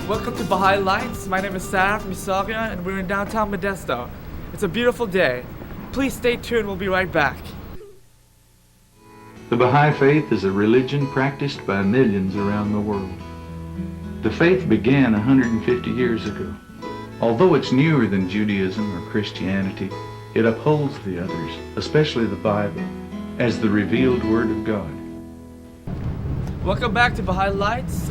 Welcome to Baha'i Lights. My name is Sarah from Missourian, and we're in downtown Modesto. It's a beautiful day. Please stay tuned, we'll be right back. The Baha'i Faith is a religion practiced by millions around the world. The faith began 150 years ago. Although it's newer than Judaism or Christianity, it upholds the others, especially the Bible, as the revealed Word of God. Welcome back to Baha'i Lights.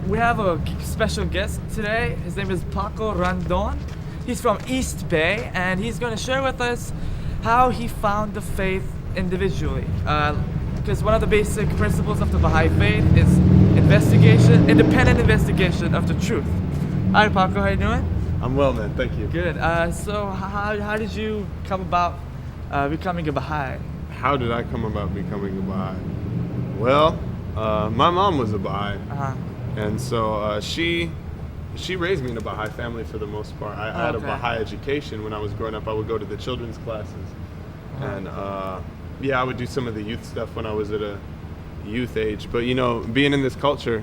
We have a special guest today. His name is Paco Randon. He's from East Bay, and he's going to share with us how he found the faith individually. Because one of the basic principles of the Baha'i Faith is independent investigation of the truth. Hi Paco, how you doing? I'm well, man. Thank you. Good. So how did you come about becoming a Baha'i? How did I come about becoming a Baha'i? Well, my mom was a Baha'i, and so she raised me in a Baha'i family for the most part. I had a Baha'i education when I was growing up. I would go to the children's classes, and I would do some of the youth stuff when I was at a youth age. But being in this culture,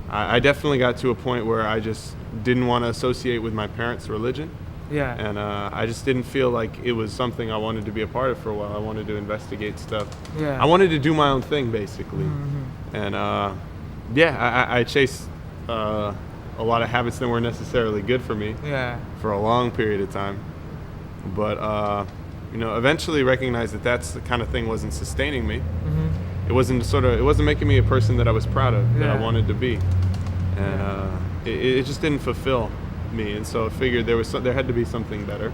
I definitely got to a point where I just didn't want to associate with my parents' religion. Yeah. And I just didn't feel like it was something I wanted to be a part of for a while. I wanted to investigate stuff. Yeah. I wanted to do my own thing, basically. Mm-hmm. And I chased a lot of habits that weren't necessarily good for me. Yeah. For a long period of time. But eventually recognized that that's the kind of thing wasn't sustaining me. Mm-hmm. It wasn't making me a person that I was proud of, that I wanted to be. And it just didn't fulfill me, and so I figured there had to be something better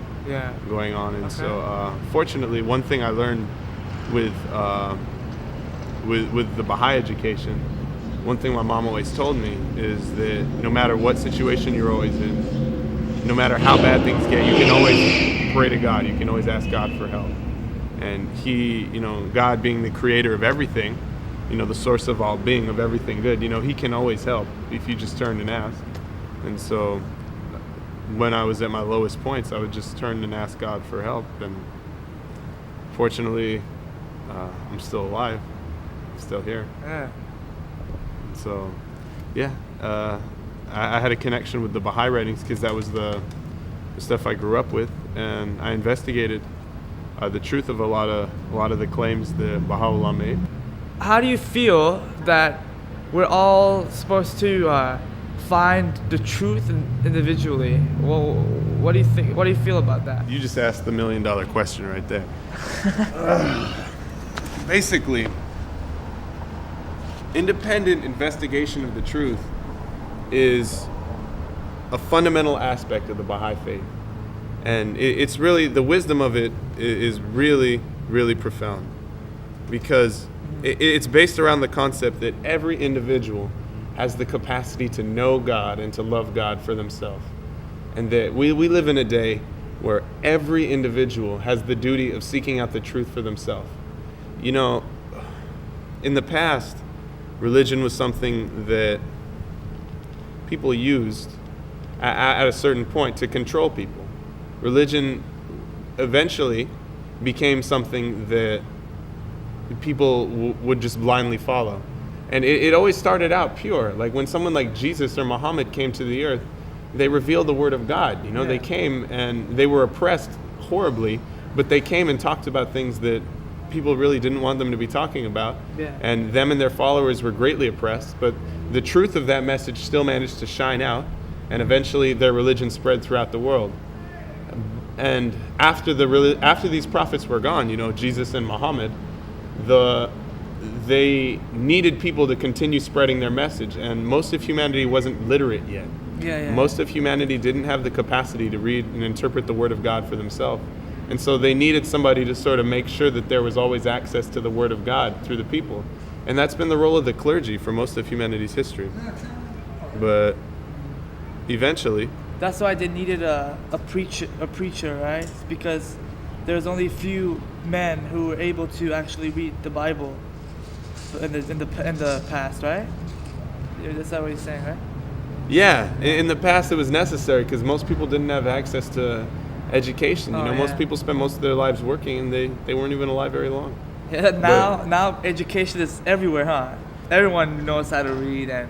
going on. And so fortunately, one thing I learned with the Baha'i education, one thing my mom always told me is that no matter what situation you're always in, no matter how bad things get, you can always pray to God. You can always ask God for help. And He, God being the creator of everything, the source of all being, of everything good, He can always help if you just turn and ask. And so when I was at my lowest points, I would just turn and ask God for help. And fortunately, I'm still alive. I'm still here. Yeah. So, I had a connection with the Baha'i writings because that was the stuff I grew up with, and I investigated the truth of a lot of the claims that Baha'u'llah made. How do you feel that we're all supposed to find the truth individually? Well, what do you think? What do you feel about that? You just asked the $1 million question right there. Basically, independent investigation of the truth is a fundamental aspect of the Baha'i Faith. And it's really, the wisdom of it is really, really profound. Because it's based around the concept that every individual has the capacity to know God and to love God for themselves. And that we live in a day where every individual has the duty of seeking out the truth for themselves. In the past, religion was something that people used at a certain point to control people. Religion eventually became something that people would just blindly follow. And it always started out pure. Like when someone like Jesus or Muhammad came to the earth, they revealed the word of God. They came and they were oppressed horribly, but they came and talked about things that people really didn't want them to be talking about. Yeah. And them and their followers were greatly oppressed, but the truth of that message still managed to shine out, and eventually their religion spread throughout the world. And after these prophets were gone, Jesus and Muhammad, they needed people to continue spreading their message, and most of humanity wasn't literate yet. Most of humanity didn't have the capacity to read and interpret the Word of God for themselves. And so they needed somebody to sort of make sure that there was always access to the Word of God through the people. And that's been the role of the clergy for most of humanity's history. But eventually... That's why they needed a preacher, right? Because there's only a few men who were able to actually read the Bible in the past, right? That's what you're saying, right? Yeah, in the past it was necessary because most people didn't have access to education. Most people spend most of their lives working, and they weren't even alive very long. Yeah, now education is everywhere, huh? Everyone knows how to read, and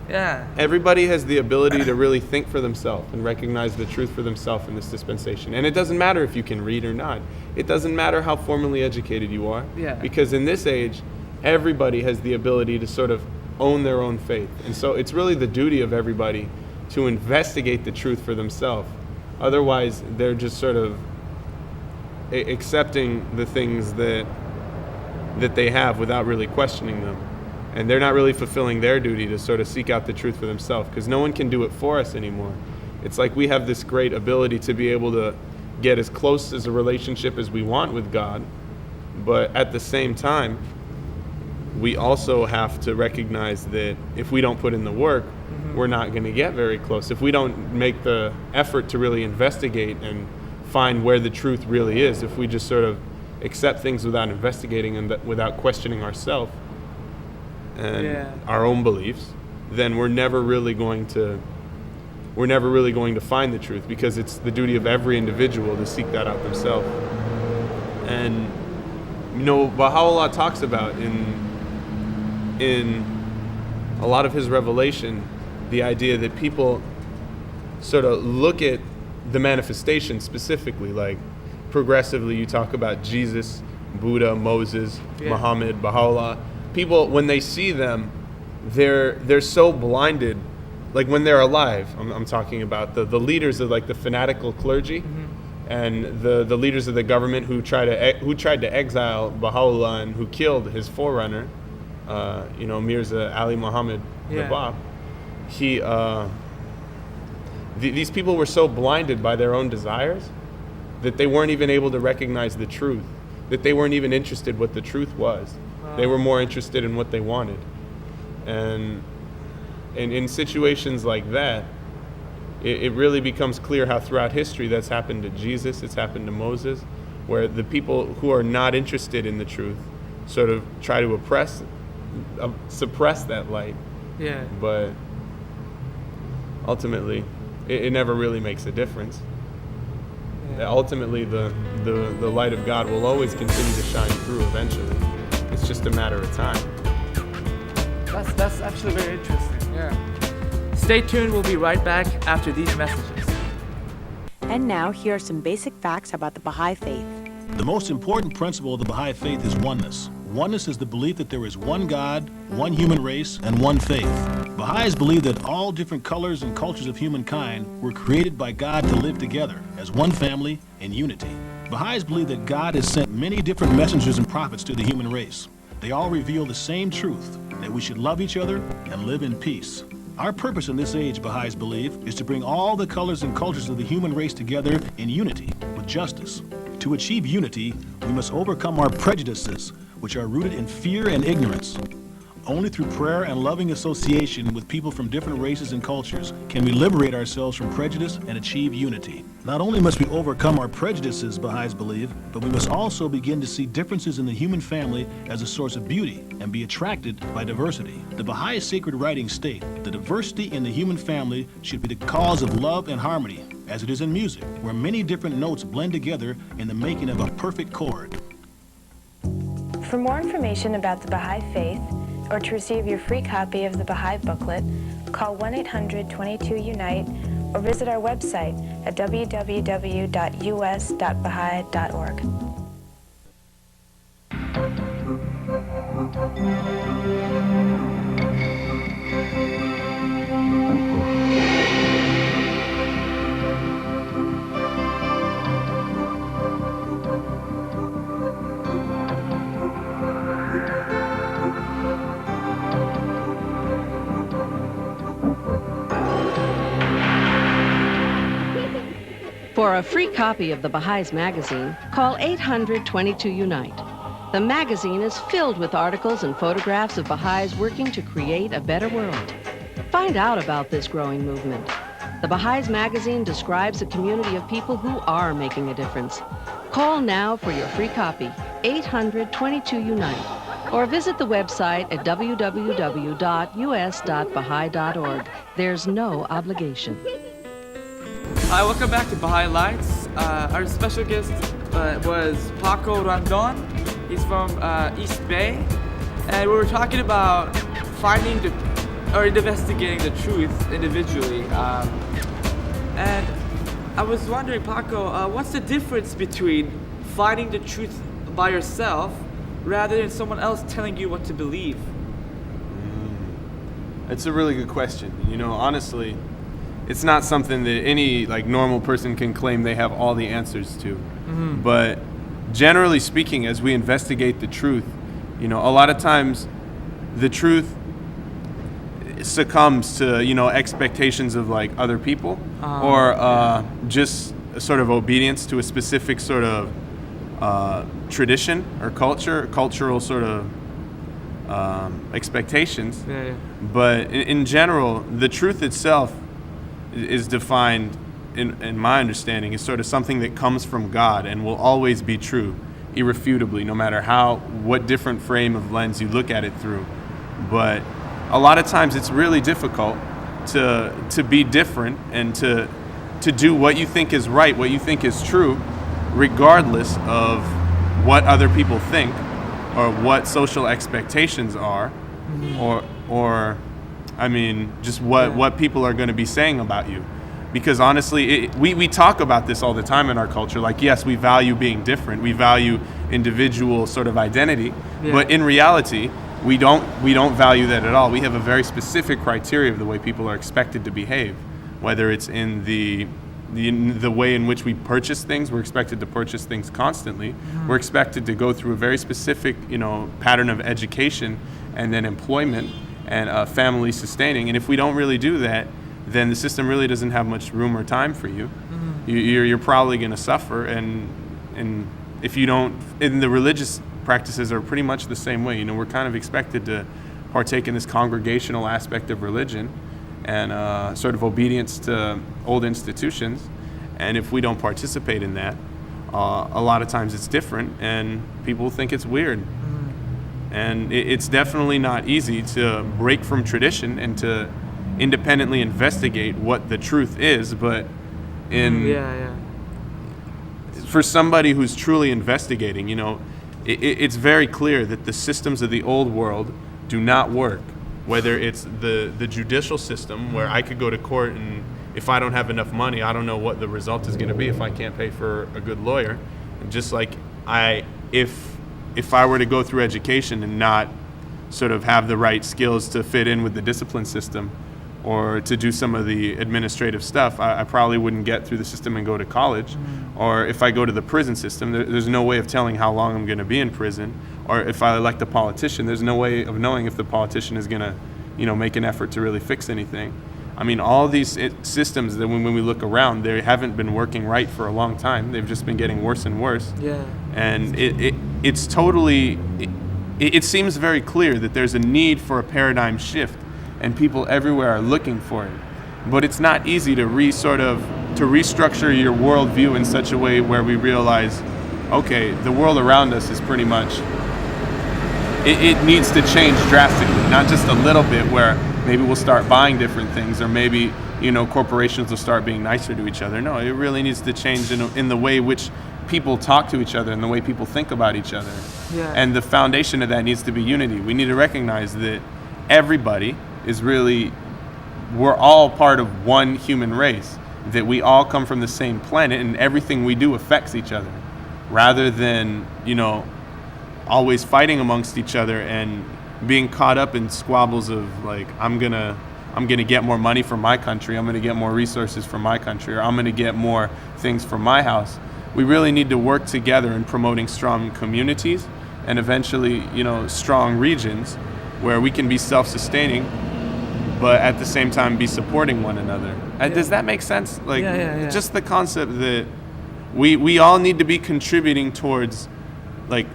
Yeah. Everybody has the ability to really think for themselves and recognize the truth for themselves in this dispensation. And it doesn't matter if you can read or not. It doesn't matter how formally educated you are. Yeah. Because in this age, everybody has the ability to sort of own their own faith. And so it's really the duty of everybody to investigate the truth for themselves. Otherwise, they're just sort of accepting the things that they have without really questioning them. And they're not really fulfilling their duty to sort of seek out the truth for themselves, because no one can do it for us anymore. It's like we have this great ability to be able to get as close as a relationship as we want with God, but at the same time, we also have to recognize that if we don't put in the work, we're not going to get very close. If we don't make the effort to really investigate and find where the truth really is, if we just sort of accept things without investigating and without questioning ourselves and our own beliefs, then we're never really going to find the truth, because it's the duty of every individual to seek that out themselves. And Baha'u'llah talks about in a lot of his revelation the idea that people sort of look at the manifestation specifically, like progressively you talk about Jesus, Buddha, Moses, Muhammad, Baha'u'llah. People, when they see them, they're so blinded. Like when they're alive, I'm talking about the leaders of like the fanatical clergy, and the leaders of the government who tried to exile Baha'u'llah and who killed his forerunner, Mirza Ali Muhammad Nabab. These people were so blinded by their own desires that they weren't even able to recognize the truth, that they weren't even interested what the truth was. They were more interested in what they wanted. And in situations like that, it really becomes clear how throughout history that's happened to Jesus, it's happened to Moses, where the people who are not interested in the truth sort of try to suppress that light. Yeah. But ultimately, it never really makes a difference. Yeah. Ultimately, the light of God will always continue to shine through eventually. It's just a matter of time. That's actually very interesting. Yeah. Stay tuned. We'll be right back after these messages. And now, here are some basic facts about the Baha'i Faith. The most important principle of the Baha'i Faith is oneness. Oneness is the belief that there is one God, one human race, and one faith. Baha'is believe that all different colors and cultures of humankind were created by God to live together as one family in unity. Baha'is believe that God has sent many different messengers and prophets to the human race. They all reveal the same truth, that we should love each other and live in peace. Our purpose in this age, Baha'is believe, is to bring all the colors and cultures of the human race together in unity with justice. To achieve unity, we must overcome our prejudices, which are rooted in fear and ignorance. Only through prayer and loving association with people from different races and cultures can we liberate ourselves from prejudice and achieve unity. Not only must we overcome our prejudices, Baha'is believe, but we must also begin to see differences in the human family as a source of beauty and be attracted by diversity. The Baha'i sacred writings state the diversity in the human family should be the cause of love and harmony, as it is in music, where many different notes blend together in the making of a perfect chord. For more information about the Baha'i Faith, or to receive your free copy of the Baha'i booklet, call 1-800-22-UNITE or visit our website at www.us.baha'i.org. For a free copy of the Baha'is magazine, call 800-22-UNITE. The magazine is filled with articles and photographs of Baha'is working to create a better world. Find out about this growing movement. The Baha'is magazine describes a community of people who are making a difference. Call now for your free copy, 800-22-UNITE, or visit the website at www.us.baha'i.org. There's no obligation. Hi, welcome back to Baha'i Lights. Our special guest was Paco Randon. He's from East Bay, and we were talking about finding or investigating the truth individually. And I was wondering, Paco, what's the difference between finding the truth by yourself rather than someone else telling you what to believe? It's a really good question. You know, honestly, it's not something that any like normal person can claim they have all the answers to. But generally speaking, as we investigate the truth, you know, a lot of times the truth succumbs to, you know, expectations of like other people or just a sort of obedience to a specific sort of tradition or cultural sort of expectations. But in general, the truth itself is defined, in my understanding, as sort of something that comes from God and will always be true, irrefutably, no matter what different frame of lens you look at it through. But a lot of times it's really difficult to be different and to do what you think is right, what you think is true, regardless of what other people think or what social expectations are, or I mean, just what people are going to be saying about you. Because honestly, we talk about this all the time in our culture. Like, yes, we value being different. We value individual sort of identity. But in reality, we don't value that at all. We have a very specific criteria of the way people are expected to behave. Whether it's in the way in which we purchase things, we're expected to purchase things constantly. We're expected to go through a very specific, you know, pattern of education and then employment and family sustaining. And if we don't really do that, then the system really doesn't have much room or time for you. You're probably going to suffer. And if you don't, and the religious practices are pretty much the same way. You know, we're kind of expected to partake in this congregational aspect of religion and sort of obedience to old institutions. And if we don't participate in that, a lot of times it's different and people think it's weird. And it's definitely not easy to break from tradition and to independently investigate what the truth is, but for somebody who's truly investigating, you know, it's very clear that the systems of the old world do not work. Whether it's the judicial system, where I could go to court and if I don't have enough money, I don't know what the result is going to be if I can't pay for a good lawyer. And just like if I were to go through education and not sort of have the right skills to fit in with the discipline system or to do some of the administrative stuff, I probably wouldn't get through the system and go to college. Or if I go to the prison system, there's no way of telling how long I'm going to be in prison. Or if I elect a politician, there's no way of knowing if the politician is going to, you know, make an effort to really fix anything. I mean, all these systems that when we look around, they haven't been working right for a long time. They've just been getting worse and worse. And it's totally, it seems very clear that there's a need for a paradigm shift, and people everywhere are looking for it. But it's not easy to restructure your worldview in such a way where we realize, okay, the world around us is pretty much, it needs to change drastically, not just a little bit where maybe we'll start buying different things, or maybe, you know, corporations will start being nicer to each other. No, it really needs to change in the way which people talk to each other and the way people think about each other. And the foundation of that needs to be unity. We need to recognize that everybody is really, we're all part of one human race, that we all come from the same planet and everything we do affects each other, rather than, you know, always fighting amongst each other and being caught up in squabbles of like, I'm gonna get more money from my country, I'm gonna get more resources from my country, or I'm gonna get more things from my house. We really need to work together in promoting strong communities and eventually, you know, strong regions where we can be self-sustaining, but at the same time be supporting one another. Does that make sense? Like, just the concept that we all need to be contributing towards like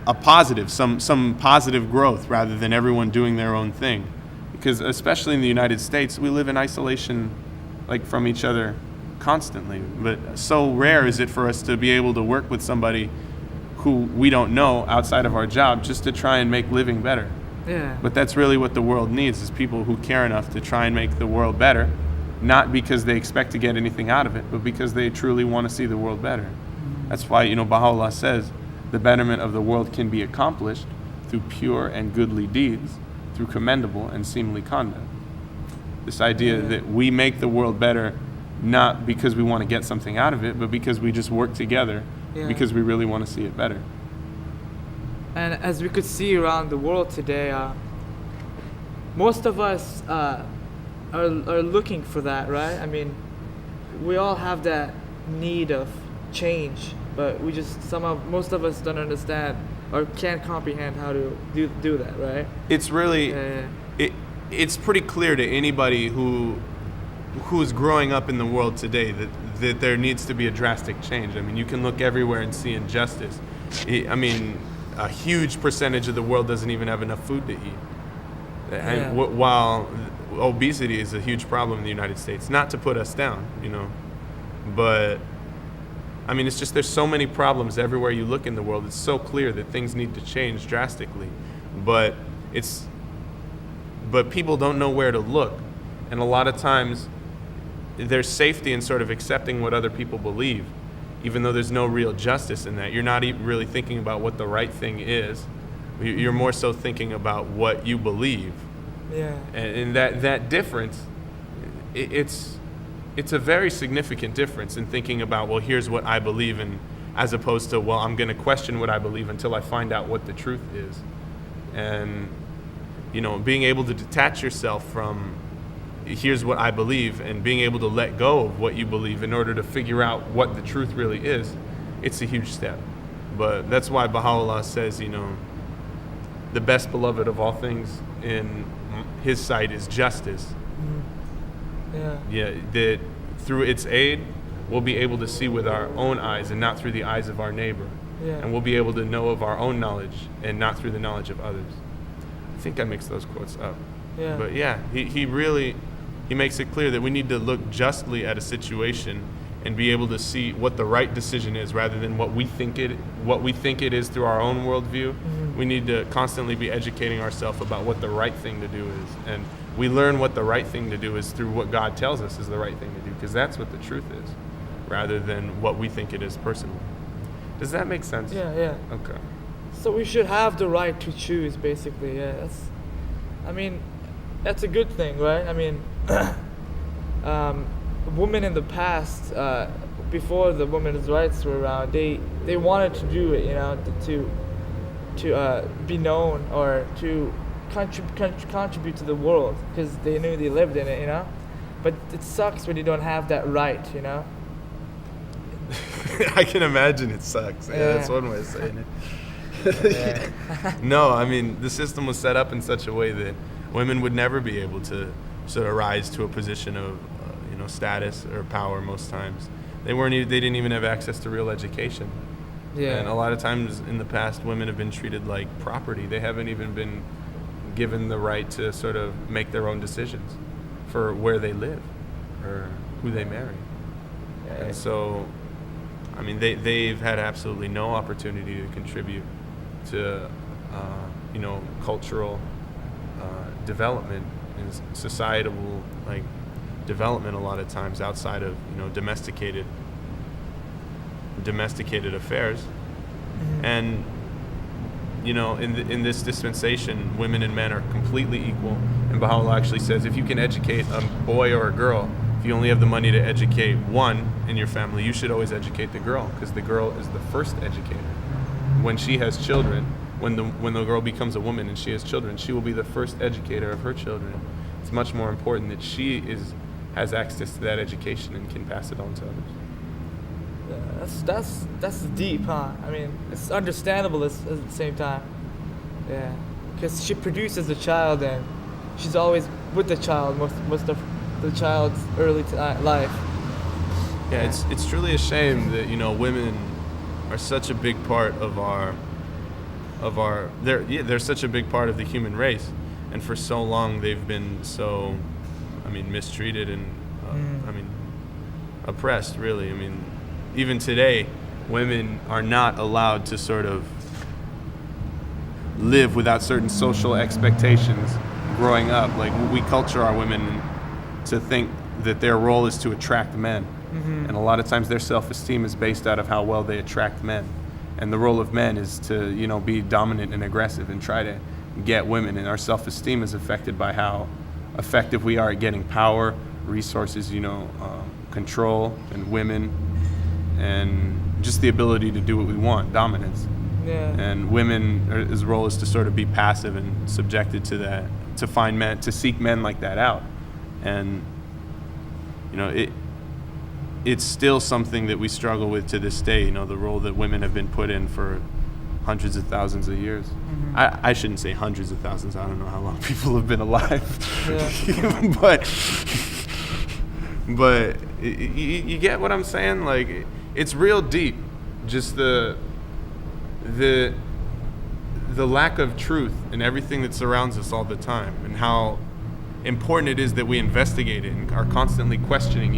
a positive, some positive growth, rather than everyone doing their own thing. Because especially in the United States, we live in isolation, like, from each other constantly. But so rare is it for us to be able to work with somebody who we don't know outside of our job just to try and make living better. But that's really what the world needs, is people who care enough to try and make the world better, not because they expect to get anything out of it, but because they truly want to see the world better. That's why, you know, Baha'u'llah says the betterment of the world can be accomplished through pure and goodly deeds, through commendable and seemly conduct. This idea that we make the world better not because we want to get something out of it, but because we just work together because we really want to see it better. And as we could see around the world today, most of us are looking for that, right? I mean, we all have that need of change, but most of us don't understand or can't comprehend how to do that, right? It's really, it's pretty clear to anybody who's growing up in the world today that there needs to be a drastic change. I mean, you can look everywhere and see injustice. I mean, a huge percentage of the world doesn't even have enough food to eat. And while obesity is a huge problem in the United States, not to put us down, but I mean, it's just there's so many problems everywhere you look in the world. It's so clear that things need to change drastically, but people don't know where to look, and a lot of times there's safety in sort of accepting what other people believe, even though there's no real justice in that. You're not really thinking about what the right thing is. You're more so thinking about what you believe. Yeah. And that difference, it's a very significant difference in thinking about, well, here's what I believe in, as opposed to, well, I'm going to question what I believe until I find out what the truth is. And, being able to detach yourself from, here's what I believe, and being able to let go of what you believe in order to figure out what the truth really is, it's a huge step. But that's why Baha'u'llah says, the best beloved of all things in his sight is justice. That through its aid, we'll be able to see with our own eyes and not through the eyes of our neighbor. And we'll be able to know of our own knowledge and not through the knowledge of others. I think I mixed those quotes up. But he makes it clear that we need to look justly at a situation and be able to see what the right decision is rather than what we think it is through our own worldview. We need to constantly be educating ourselves about what the right thing to do is. And we learn what the right thing to do is through what God tells us is the right thing to do, because that's what the truth is, rather than what we think it is personally. Does that make sense? Yeah. Okay. So we should have the right to choose, basically. That's a good thing, right? I mean, women in the past, before the women's rights were around, they wanted to do it, to be known or to contribute to the world, because they knew they lived in it, But it sucks when you don't have that right, I can imagine it sucks. Yeah, that's one way of saying it. No, I mean, the system was set up in such a way that women would never be able to sort of rise to a position of status or power most times. They didn't even have access to real education. And a lot of times in the past, women have been treated like property. They haven't even been given the right to sort of make their own decisions for where they live or who they marry. And so, I mean, they've had absolutely no opportunity to contribute to, cultural development and societal, development a lot of times outside of, domesticated affairs. And, in this dispensation, women and men are completely equal. And Baha'u'llah actually says, if you can educate a boy or a girl, if you only have the money to educate one in your family, you should always educate the girl, because the girl is the first educator. When she has children, when the girl becomes a woman and she has children, she will be the first educator of her children. It's much more important that she has access to that education and can pass it on to others. Yeah, that's deep, huh? I mean, it's understandable at the same time. Yeah, because she produces the child and she's always with the child most of the child's early life. Yeah, it's truly a shame that women are such a big part of they're such a big part of the human race, and for so long they've been so, mistreated and oppressed. Really, even today, women are not allowed to sort of live without certain social expectations growing up. We culture our women to think that their role is to attract men. And a lot of times their self-esteem is based out of how well they attract men. And the role of men is to, be dominant and aggressive and try to get women, and our self-esteem is affected by how effective we are at getting power, resources, control, and women, and just the ability to do what we want, dominance. Yeah. And women's role is to sort of be passive and subjected to that, to seek men like that out. And it's still something that we struggle with to this day, the role that women have been put in for hundreds of thousands of years. Mm-hmm. I shouldn't say hundreds of thousands. I don't know how long people have been alive. Yeah. but you get what I'm saying? Like, it's real deep. Just the lack of truth in everything that surrounds us all the time, and how important it is that we investigate it and are constantly questioning,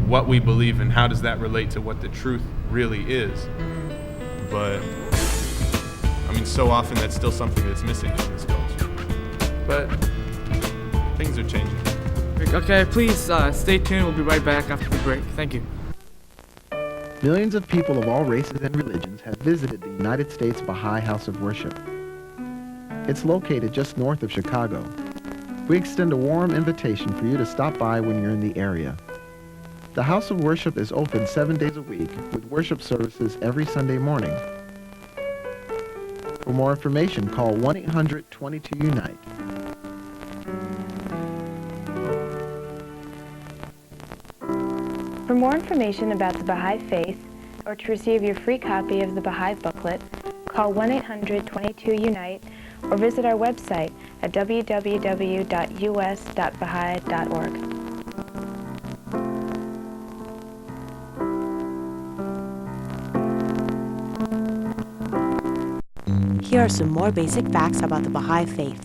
what we believe and how does that relate to what the truth really is. But so often that's still something that's missing from this culture. But things are changing. Okay, please stay tuned. We'll be right back after the break. Thank you. Millions of people of all races and religions have visited the United States Baha'i House of Worship. It's located just north of Chicago. We extend a warm invitation for you to stop by when you're in the area. The House of Worship is open 7 days a week with worship services every Sunday morning. For more information, call 1-800-22-UNITE. For more information about the Baha'i Faith, or to receive your free copy of the Baha'i booklet, call 1-800-22-UNITE or visit our website at www.us.bahai.org. Here are some more basic facts about the Baha'i Faith.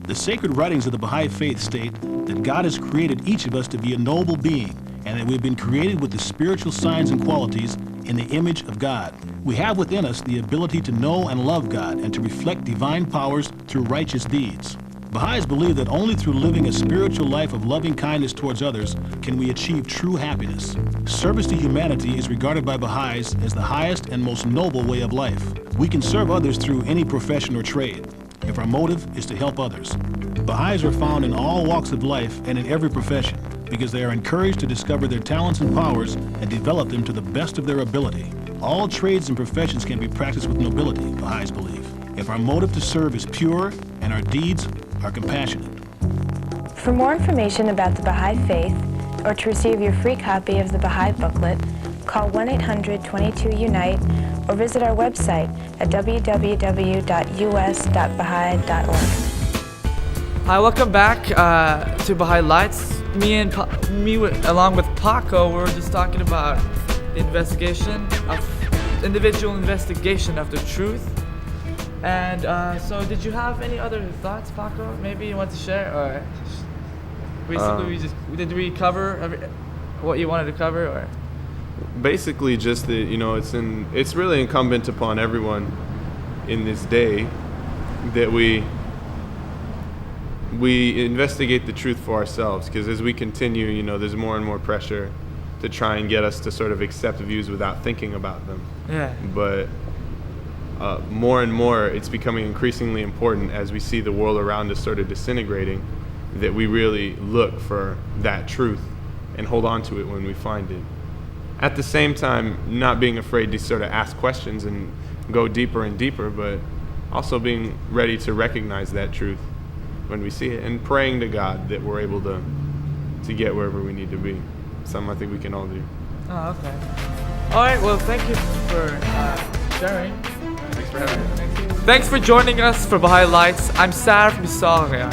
The sacred writings of the Baha'i Faith state that God has created each of us to be a noble being, and that we've been created with the spiritual signs and qualities in the image of God. We have within us the ability to know and love God and to reflect divine powers through righteous deeds. Baha'is believe that only through living a spiritual life of loving kindness towards others can we achieve true happiness. Service to humanity is regarded by Baha'is as the highest and most noble way of life. We can serve others through any profession or trade, if our motive is to help others. Baha'is are found in all walks of life and in every profession, because they are encouraged to discover their talents and powers and develop them to the best of their ability. All trades and professions can be practiced with nobility, Baha'is believe, if our motive to serve is pure and our deeds are compassionate. For more information about the Baha'i Faith, or to receive your free copy of the Baha'i booklet, call 1-800-22-UNITE or visit our website at www.us.bahai.org. Hi, welcome back to Baha'i Lights. Me along with Paco, we were just talking about the individual investigation of the truth. And so did you have any other thoughts, Paco? Maybe you want to share, or basically did we cover what you wanted to cover, or? Basically just that, it's really incumbent upon everyone in this day that we investigate the truth for ourselves, because as we continue, there's more and more pressure to try and get us to sort of accept views without thinking about them. Yeah. But more and more, it's becoming increasingly important as we see the world around us sort of disintegrating, that we really look for that truth and hold on to it when we find it. At the same time, not being afraid to sort of ask questions and go deeper and deeper, but also being ready to recognize that truth when we see it, and praying to God that we're able to get wherever we need to be. Something I think we can all do. Oh, okay. All right, well, thank you for sharing. Thanks for having me. Thanks for joining us for Baha'i Lights. I'm Sarf Misaria.